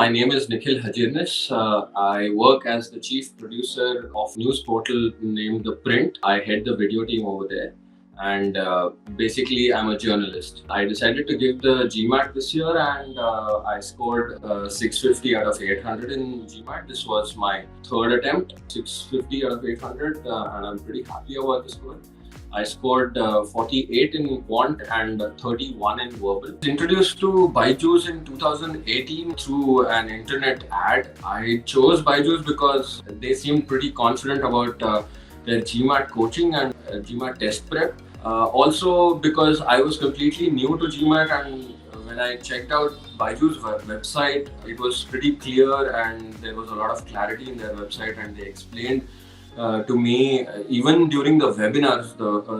my name is Nikhil. I work as the chief producer of news portal named The Print. I head the video team over there, and basically I'm a journalist. I decided to give the GMAT this year, and I scored 650 out of 800 in GMAT. This was my third attempt, 650 out of 800, and I'm pretty happy about the score. I scored 48 in quant and 31 in verbal. Introduced to Byju's in 2018 through an internet ad. I chose Byju's because they seemed pretty confident about their GMAT coaching and GMAT test prep. Also because I was completely new to GMAT, and when I checked out Byju's website, it was pretty clear and there was a lot of clarity in their website, and they explained to me, even during the webinars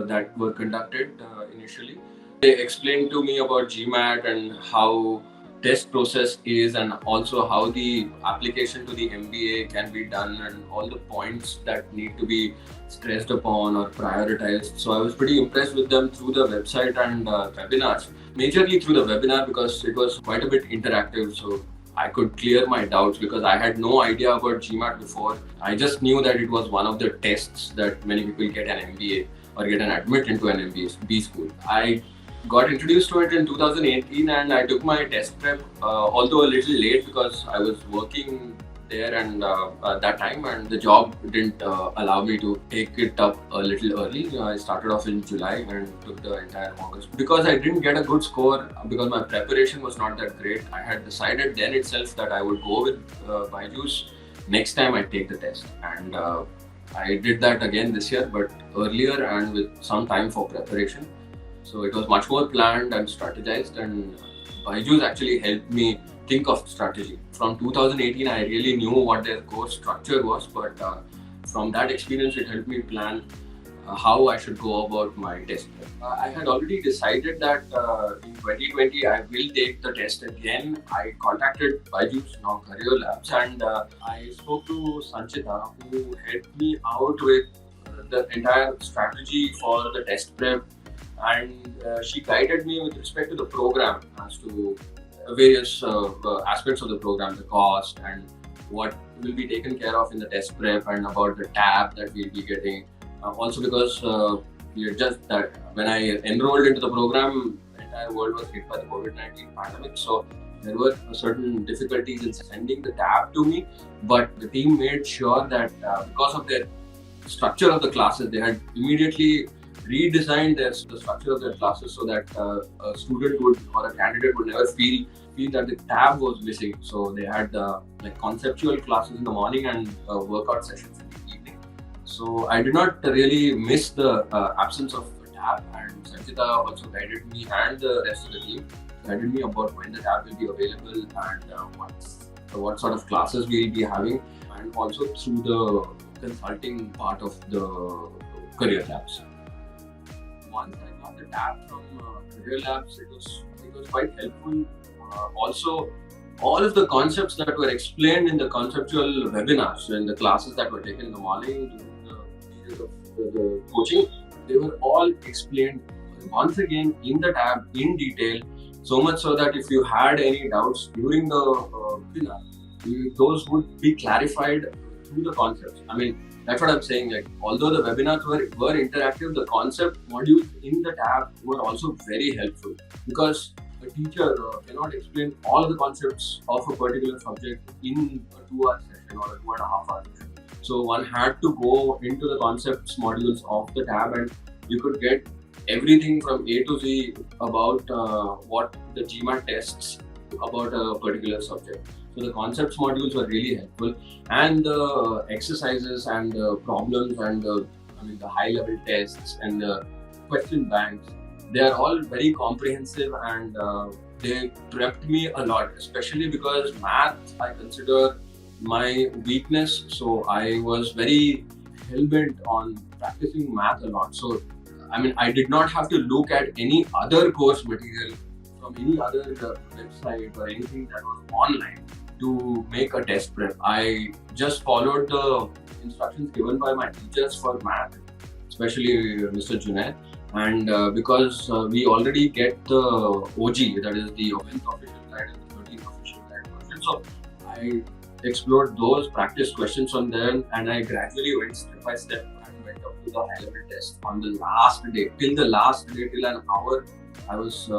that were conducted initially, they explained to me about GMAT and how test process is, and also how the application to the MBA can be done, and all the points that need to be stressed upon or prioritized. So I was pretty impressed with them through the website and webinars, majorly through the webinar because it was quite a bit interactive. So I could clear my doubts because I had no idea about GMAT before. I just knew that it was one of the tests that many people get an MBA or get an admit into an MBA school. I got introduced to it in 2018 and I took my test prep, although a little late because I was working there and at that time, and the job didn't allow me to take it up a little early. I started off in July and took the entire August. Because I didn't get a good score, because my preparation was not that great, I had decided then itself that I would go with Byju's next time I take the test. And I did that again this year, but earlier and with some time for preparation. So it was much more planned and strategized, and Byju's actually helped me think of strategy. From 2018, I really knew what their course structure was, but from that experience, it helped me plan how I should go about my test. I had already decided that in 2020, I will take the test again. I contacted Byju's, now CareerLabs, and I spoke to Sanchita, who helped me out with the entire strategy for the test prep, and she guided me with respect to the program as to various aspects of the program, the cost and what will be taken care of in the test prep, and about the tab that we'll be getting. Also because just that when I enrolled into the program, the entire world was hit by the COVID-19 pandemic. So there were certain difficulties in sending the tab to me, but the team made sure that because of their structure of the classes, they had immediately redesigned the structure of their classes so that a student would, or a candidate would never feel that the tab was missing. So they had like conceptual classes in the morning and workout sessions in the evening. So I did not really miss the absence of the tab, and Sanchita also guided me and the rest of the team guided me about when the tab will be available and what sort of classes we will be having, and also through the consulting part of the CareerLabs. Once I got the tab from CareerLabs, it was quite helpful. Also, all of the concepts that were explained in the conceptual webinars, in the classes that were taken in the morning during the period of the coaching, they were all explained once again in the tab in detail, so much so that if you had any doubts during the webinar, those would be clarified through the concepts. I mean, that's what I'm saying. Like, although the webinars were interactive, the concept modules in the tab were also very helpful, because a teacher cannot explain all the concepts of a particular subject in a 2-hour session or a 2.5-hour session. So one had to go into the concepts modules of the tab, and you could get everything from A to Z about what the GMAT tests about a particular subject. So the concepts modules were really helpful, and the exercises and the problems and the high-level tests and the question banks, they are all very comprehensive, and they prepped me a lot, especially because math I consider my weakness. So I was very hell-bent on practicing math a lot. So I did not have to look at any other course material from any other website or anything that was online to make a test prep. I just followed the instructions given by my teachers for math, especially Mr. Junaid. And because we already get the OG, that is the 11th official guide and the 13th official guide version. So I explored those practice questions on them, and I gradually went step by step and went up to the high level test on the last day. Till the last day, till an hour, I was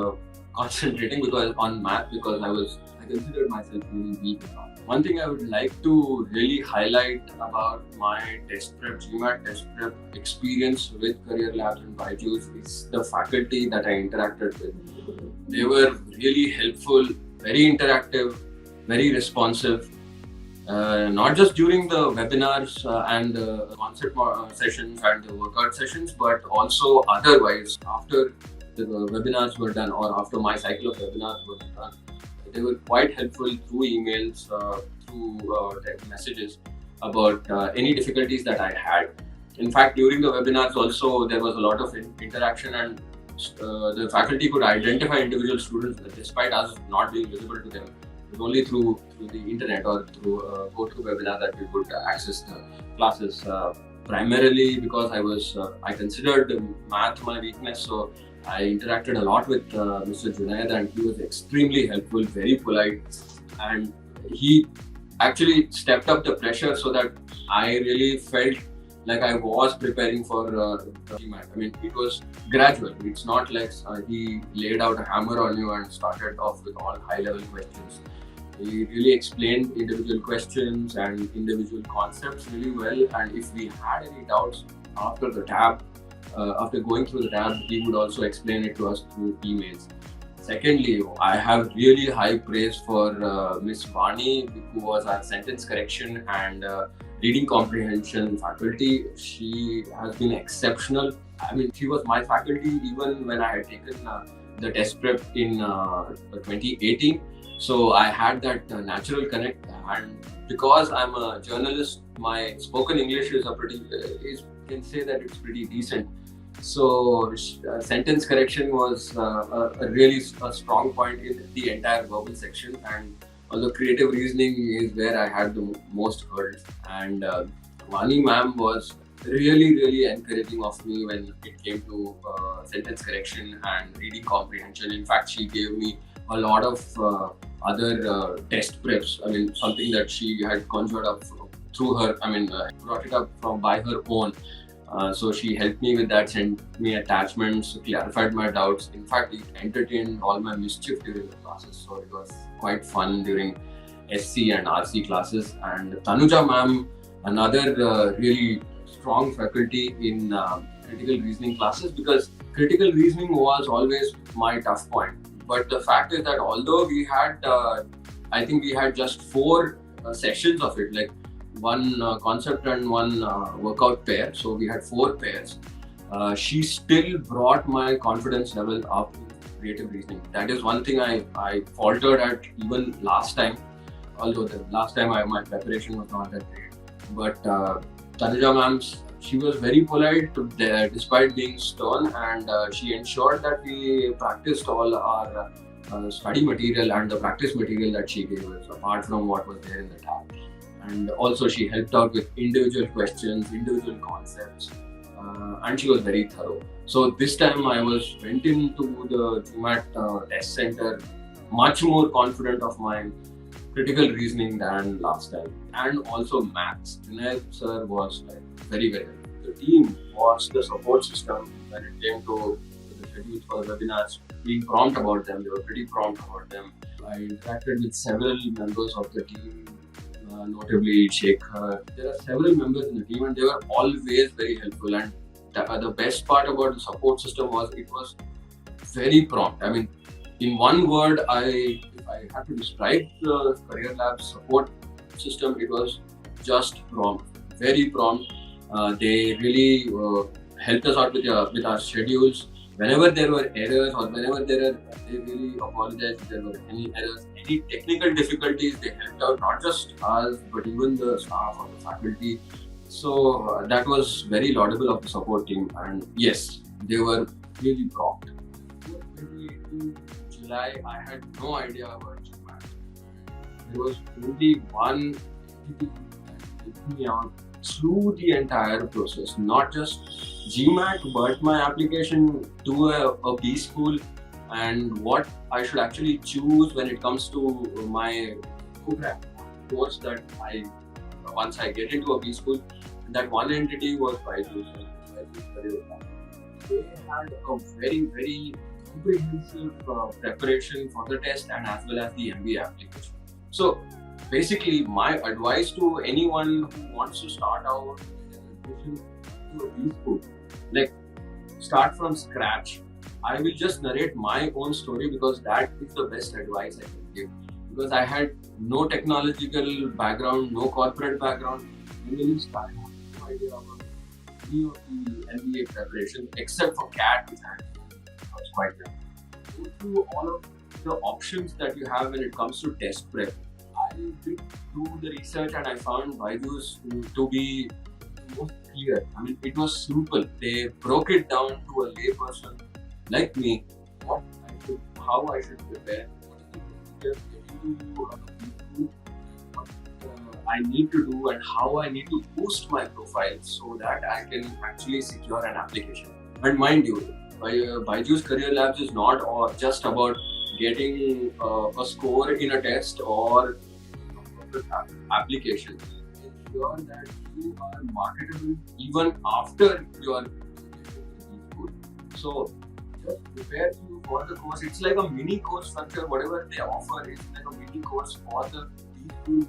concentrating because on math, because I considered myself really weak in math. One thing I would like to really highlight about my test prep, GMAT test prep experience with CareerLabs and Byju's is the faculty that I interacted with. They were really helpful, very interactive, very responsive. Not just during the webinars and the concept sessions and the workout sessions, but also otherwise. After the webinars were done, or after my cycle of webinars were done, they were quite helpful through emails, through text messages about any difficulties that I had. In fact, during the webinars also, there was a lot of interaction, and the faculty could identify individual students despite us not being visible to them. It was only through the internet or through GoToWebinar that we could access the classes. Primarily because I considered math my weakness, so I interacted a lot with Mr. Junaid, and he was extremely helpful, very polite, and he actually stepped up the pressure so that I really felt like I was preparing for GMAT. I mean, it was gradual. It's not like he laid out a hammer on you and started off with all high-level questions. He really explained individual questions and individual concepts really well. And if we had any doubts after the tab, after going through the tab, he would also explain it to us through emails. Secondly, I have really high praise for Miss Vani, who was our sentence correction and reading comprehension faculty. She has been exceptional. I mean, she was my faculty even when I had taken the test prep in 2018. So I had that natural connect, and because I'm a journalist, my spoken English is can say that it's pretty decent. So sentence correction was a really strong point in the entire verbal section, and although creative reasoning is where I had the most hurdles. And Vani ma'am was really encouraging of me when it came to sentence correction and reading comprehension. In fact, she gave me a lot of other test preps. I mean, something that she had conjured up through her, brought it up by her own. So she helped me with that, sent me attachments, clarified my doubts. In fact, it entertained all my mischief during the classes. So it was quite fun during SC and RC classes. And Tanuja ma'am, another really strong faculty in critical reasoning classes, because critical reasoning was always my tough point. But the fact is that although we had, I think we had just 4 sessions of it, like one concept and one workout pair. So we had 4 pairs. She still brought my confidence level up in creative reasoning. That is one thing I faltered at even last time. Although the last time my preparation was not that great. But Tanuja ma'am, she was very polite despite being stern, and she ensured that we practiced all our study material and the practice material that she gave us, apart from what was there in the tab. And also she helped out with individual questions, individual concepts, and she was very thorough. So this time I went into the GMAT test center much more confident of my critical reasoning than last time. And also maths. Vinay sir was very good. The team was the support system when it came to the schedules for webinars. Being prompt about them, they were pretty prompt about them. I interacted with several members of the team, notably Sheikh. There are several members in the team, and they were always very helpful. And the best part about the support system was it was very prompt. I mean, in one word, if I had to describe the CareerLabs support system, it was just prompt, very prompt. They really helped us out with our schedules. Whenever there were errors or whenever they really apologized if there were any errors, any technical difficulties, they helped out, not just us, but even the staff or the faculty. So that was very laudable of the support team. And yes, they were really prompt. 2018 July, I had no idea about GMAT. There was only one entity that helped me out through the entire process, not just GMAT, but my application to a B school and what I should actually choose when it comes to my program. course that once I get into a B school, that one entity was Byju's CareerLabs. They had a very comprehensive preparation for the test and as well as the MBA application. So basically, my advice to anyone who wants to start out in to a B school, like start from scratch. I will just narrate my own story because that is the best advice I can give. Because I had no technological background, no corporate background. I really started having no idea about any of the MBA preparation except for CAT, which I was quite young. Go through all of the options that you have when it comes to test prep. I did do the research and I found Byju's to be most clear. I mean, it was simple. They broke it down to a layperson like me, how I should prepare, what I need to do, and how I need to boost my profile so that I can actually secure an application. And mind you, Byju's CareerLabs is not just about getting a score in a test or application. Ensure that you are marketable even after you are in school. So just prepare you for the course. It's like a mini course structure. Whatever they offer is like a mini course for the people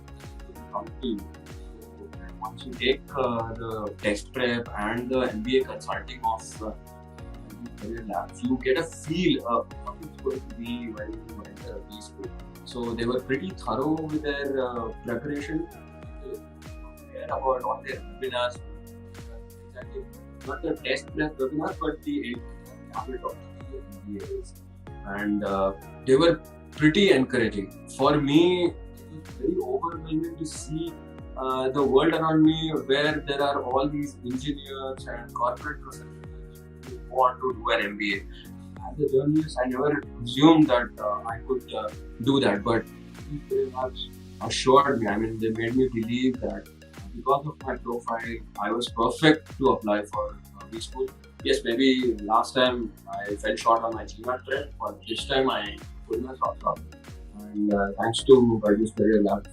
company. So once you take the test prep and the MBA consulting of CareerLabs, you get a feel of what it's going to be when you enter B school. So they were pretty thorough with their preparation. They care about all their webinars, exactly not the test prep webinars, but the habit of the MBAs. And they were pretty encouraging. For me, it was very overwhelming to see the world around me where there are all these engineers and corporate professionals who want to do an MBA. As a journalist, I never assumed that I could do that, but they have assured me. I mean, they made me believe that because of my profile, I was perfect to apply for B school. Yes, maybe last time I fell short on my GMAT test, but this time I could not stop. And thanks to Byju's CareerLabs,